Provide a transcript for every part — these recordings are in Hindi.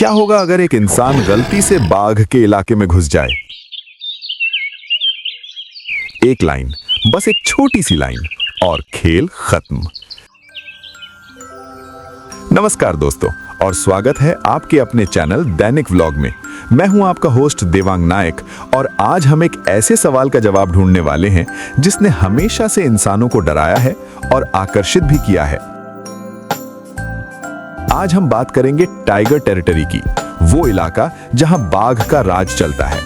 क्या होगा अगर एक इंसान गलती से बाघ के इलाके में घुस जाए? एक लाइन, बस एक छोटी सी लाइन और खेल खत्म। नमस्कार दोस्तों, और स्वागत है आपके अपने चैनल दैनिक व्लॉग में। मैं हूं आपका होस्ट देवांग नायक, और आज हम एक ऐसे सवाल का जवाब ढूंढने वाले हैं जिसने हमेशा से इंसानों को डराया है और आकर्षित भी किया है। आज हम बात करेंगे टाइगर टेरिटरी की, वो इलाका जहां बाघ का राज चलता है।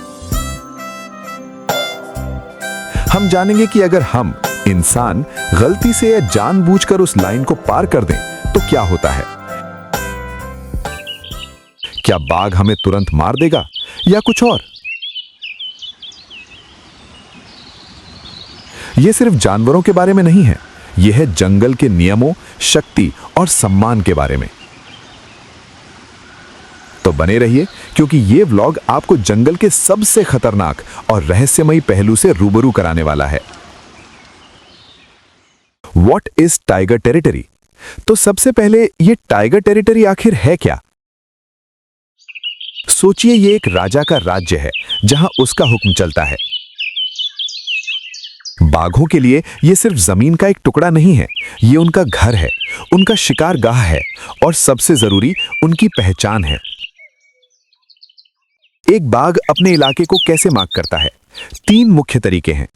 हम जानेंगे कि अगर हम इंसान गलती से या जानबूझकर उस लाइन को पार कर दें तो क्या होता है। क्या बाघ हमें तुरंत मार देगा या कुछ और? यह सिर्फ जानवरों के बारे में नहीं है, यह है जंगल के नियमों, शक्ति और सम्मान के बारे में। तो बने रहिए, क्योंकि यह व्लॉग आपको जंगल के सबसे खतरनाक और रहस्यमयी पहलू से रूबरू कराने वाला है। What is tiger territory? तो सबसे पहले यह टाइगर टेरिटरी आखिर है क्या? सोचिए, यह एक राजा का राज्य है जहां उसका हुक्म चलता है। बाघों के लिए यह सिर्फ जमीन का एक टुकड़ा नहीं है, यह उनका घर है, उनका शिकारगाह है और सबसे जरूरी उनकी पहचान है। एक बाघ अपने इलाके को कैसे मार्क करता है? 3 मुख्य तरीके हैं।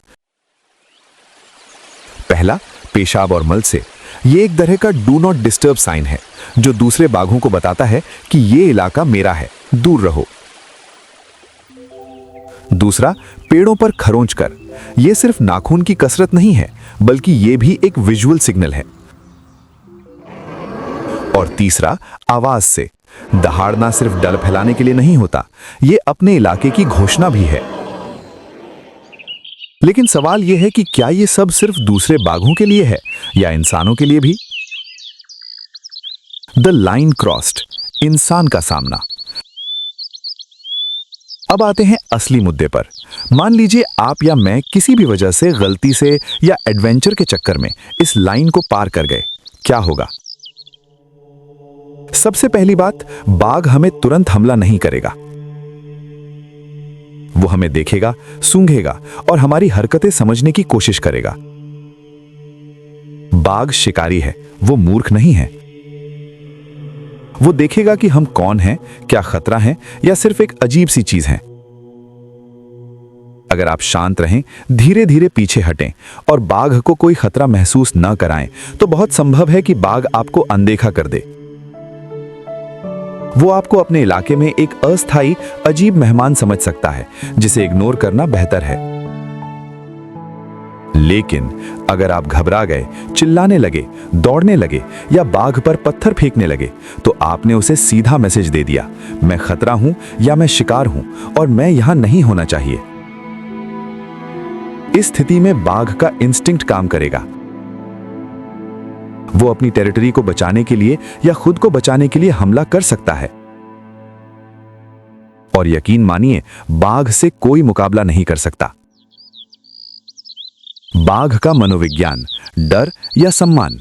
पहला, पेशाब और मल से। यह एक तरह का डू नॉट डिस्टर्ब साइन है जो दूसरे बाघों को बताता है कि यह इलाका मेरा है, दूर रहो। दूसरा, पेड़ों पर खरोंच कर। यह सिर्फ नाखून की कसरत नहीं है, बल्कि यह भी एक विजुअल सिग्नल है। और तीसरा, आवाज से। दहाड़ना सिर्फ डर फैलाने के लिए नहीं होता, यह अपने इलाके की घोषणा भी है। लेकिन सवाल यह है कि क्या यह सब सिर्फ दूसरे बाघों के लिए है या इंसानों के लिए भी? द लाइन क्रॉस्ड, इंसान का सामना। अब आते हैं असली मुद्दे पर। मान लीजिए आप या मैं किसी भी वजह से गलती से या एडवेंचर के चक्कर में इस लाइन को पार कर गए, क्या होगा? सबसे पहली बात, बाघ हमें तुरंत हमला नहीं करेगा। वो हमें देखेगा, सूंघेगा और हमारी हरकतें समझने की कोशिश करेगा। बाघ शिकारी है, वो मूर्ख नहीं है। वो देखेगा कि हम कौन हैं, क्या खतरा है या सिर्फ एक अजीब सी चीज है। अगर आप शांत रहें, धीरे धीरे पीछे हटें और बाघ को कोई खतरा महसूस न कराएं, तो बहुत संभव है कि बाघ आपको अनदेखा कर दे। वो आपको अपने इलाके में एक अस्थायी, अजीब मेहमान समझ सकता है, जिसे इग्नोर करना बेहतर है। लेकिन अगर आप घबरा गए, चिल्लाने लगे, दौड़ने लगे या बाघ पर पत्थर फेंकने लगे, तो आपने उसे सीधा मैसेज दे दिया, मैं खतरा हूं या मैं शिकार हूं और मैं यहां नहीं होना चाहिए। इस स्थिति में बाघ का इंस्टिंक्ट काम करेगा। वो अपनी टेरिटरी को बचाने के लिए या खुद को बचाने के लिए हमला कर सकता है। और यकीन मानिए, बाघ से कोई मुकाबला नहीं कर सकता। बाघ का मनोविज्ञान, डर या सम्मान।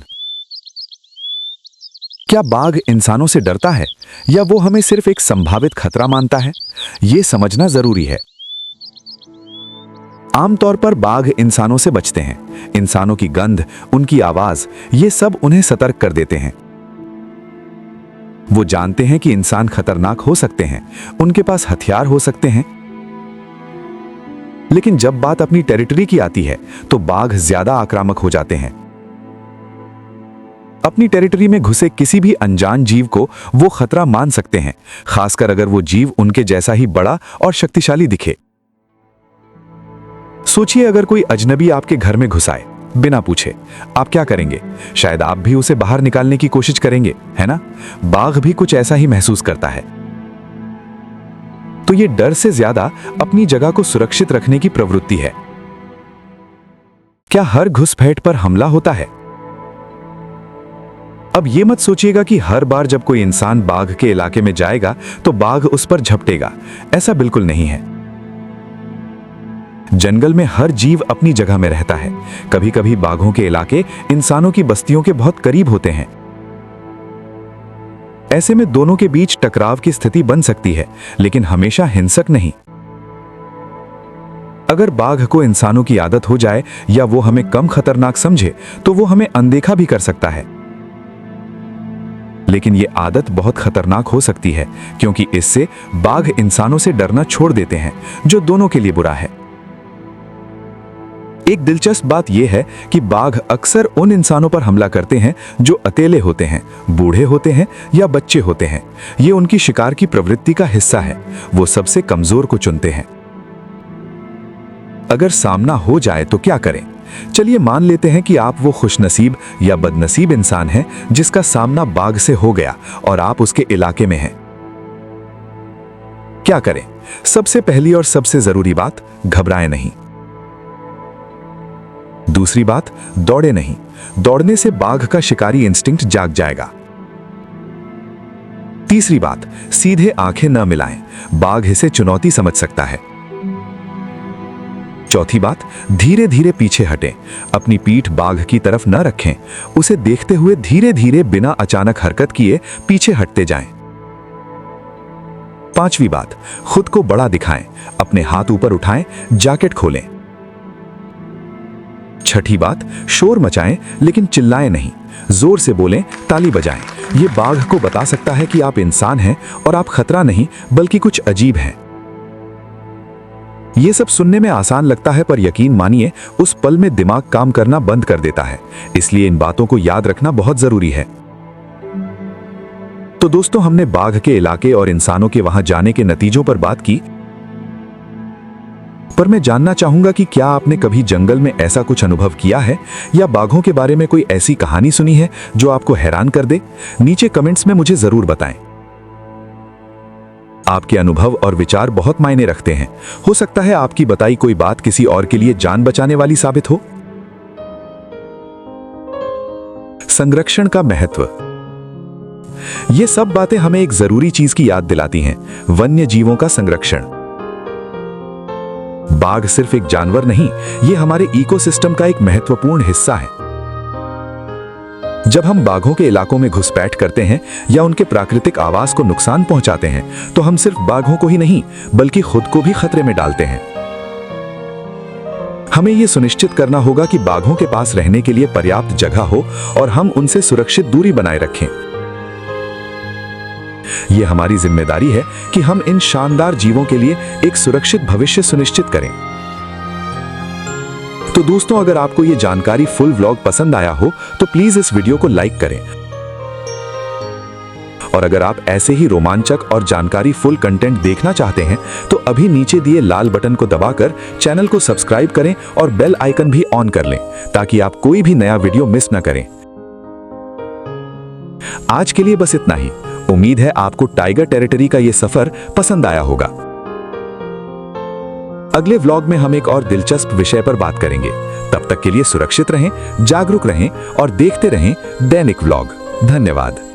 क्या बाघ इंसानों से डरता है या वो हमें सिर्फ एक संभावित खतरा मानता है? यह समझना जरूरी है। आमतौर पर बाघ इंसानों से बचते हैं। इंसानों की गंध, उनकी आवाज, ये सब उन्हें सतर्क कर देते हैं। वो जानते हैं कि इंसान खतरनाक हो सकते हैं, उनके पास हथियार हो सकते हैं। लेकिन जब बात अपनी टेरिटरी की आती है, तो बाघ ज्यादा आक्रामक हो जाते हैं। अपनी टेरिटरी में घुसे किसी भी अनजान जीव को वो खतरा मान सकते हैं, खासकर अगर वो जीव उनके जैसा ही बड़ा और शक्तिशाली दिखे। सोचिए, अगर कोई अजनबी आपके घर में घुस आए बिना पूछे, आप क्या करेंगे? शायद आप भी उसे बाहर निकालने की कोशिश करेंगे, है ना? बाघ भी कुछ ऐसा ही महसूस करता है। तो ये डर से ज्यादा अपनी जगह को सुरक्षित रखने की प्रवृत्ति है। क्या हर घुसपैठ पर हमला होता है? अब ये मत सोचिएगा कि हर बार जब कोई इंसान बाघ के इलाके में जाएगा तो बाघ उस पर झपटेगा। ऐसा बिल्कुल नहीं है। जंगल में हर जीव अपनी जगह में रहता है। कभी कभी बाघों के इलाके इंसानों की बस्तियों के बहुत करीब होते हैं। ऐसे में दोनों के बीच टकराव की स्थिति बन सकती है, लेकिन हमेशा हिंसक नहीं। अगर बाघ को इंसानों की आदत हो जाए या वो हमें कम खतरनाक समझे तो वो हमें अनदेखा भी कर सकता है। लेकिन ये आदत बहुत खतरनाक हो सकती है, क्योंकि इससे बाघ इंसानों से डरना छोड़ देते हैं, जो दोनों के लिए बुरा है। एक दिलचस्प बात यह है कि बाघ अक्सर उन इंसानों पर हमला करते हैं जो अकेले होते हैं, बूढ़े होते हैं या बच्चे होते हैं। ये उनकी शिकार की प्रवृत्ति का हिस्सा है। वो सबसे कमजोर को चुनते हैं। अगर सामना हो जाए तो क्या करें? चलिए मान लेते हैं कि आप वो खुशनसीब या बदनसीब इंसान हैं जिसका सामना बाघ से हो गया और आप उसके इलाके में हैं। क्या करें? सबसे पहली और सबसे जरूरी बात, घबराएं नहीं। दूसरी बात, दौड़े नहीं। दौड़ने से बाघ का शिकारी इंस्टिंक्ट जाग जाएगा। तीसरी बात, सीधे आंखें न मिलाएं। बाघ इसे चुनौती समझ सकता है। चौथी बात, धीरे धीरे पीछे हटें। अपनी पीठ बाघ की तरफ न रखें। उसे देखते हुए धीरे धीरे बिना अचानक हरकत किए पीछे हटते जाएं। पांचवी बात, खुद को बड़ा दिखाएं। अपने हाथ ऊपर उठाएं, जैकेट खोलें। छठी बात, शोर मचाएं लेकिन चिल्लाएं नहीं। जोर से बोलें, ताली बजाएं। यह बाघ को बता सकता है कि आप इंसान हैं और आप खतरा नहीं बल्कि कुछ अजीब हैं। यह सब सुनने में आसान लगता है, पर यकीन मानिए उस पल में दिमाग काम करना बंद कर देता है। इसलिए इन बातों को याद रखना बहुत जरूरी है। तो दोस्तों, हमने बाघ के इलाके और इंसानों के वहां जाने के नतीजों पर बात की, पर मैं जानना चाहूंगा कि क्या आपने कभी जंगल में ऐसा कुछ अनुभव किया है या बाघों के बारे में कोई ऐसी कहानी सुनी है जो आपको हैरान कर दे? नीचे कमेंट्स में मुझे जरूर बताएं। आपके अनुभव और विचार बहुत मायने रखते हैं। हो सकता है आपकी बताई कोई बात किसी और के लिए जान बचाने वाली साबित हो। संरक्षण का महत्व। ये सब बातें हमें एक जरूरी चीज की याद दिलाती हैं, वन्य जीवों का संरक्षण। बाघ सिर्फ एक जानवर नहीं, ये हमारे इकोसिस्टम का एक महत्वपूर्ण हिस्सा है। जब हम बाघों के इलाकों में घुसपैठ करते हैं या उनके प्राकृतिक आवास को नुकसान पहुंचाते हैं, तो हम सिर्फ बाघों को ही नहीं बल्कि खुद को भी खतरे में डालते हैं। हमें यह सुनिश्चित करना होगा कि बाघों के पास रहने के लिए पर्याप्त जगह हो और हम उनसे सुरक्षित दूरी बनाए रखें। यह हमारी जिम्मेदारी है कि हम इन शानदार जीवों के लिए एक सुरक्षित भविष्य सुनिश्चित करें। तो दोस्तों, अगर आपको यह जानकारी फुल व्लॉग पसंद आया हो तो प्लीज इस वीडियो को लाइक करें। और अगर आप ऐसे ही रोमांचक और जानकारी फुल कंटेंट देखना चाहते हैं तो अभी नीचे दिए लाल बटन को दबाकर चैनल को सब्सक्राइब करें और बेल आइकन भी ऑन कर लें, ताकि आप कोई भी नया वीडियो मिस न करें। आज के लिए बस इतना ही। उम्मीद है आपको टाइगर टेरिटरी का यह सफर पसंद आया होगा। अगले व्लॉग में हम एक और दिलचस्प विषय पर बात करेंगे। तब तक के लिए सुरक्षित रहें, जागरूक रहें और देखते रहें दैनिक व्लॉग। धन्यवाद।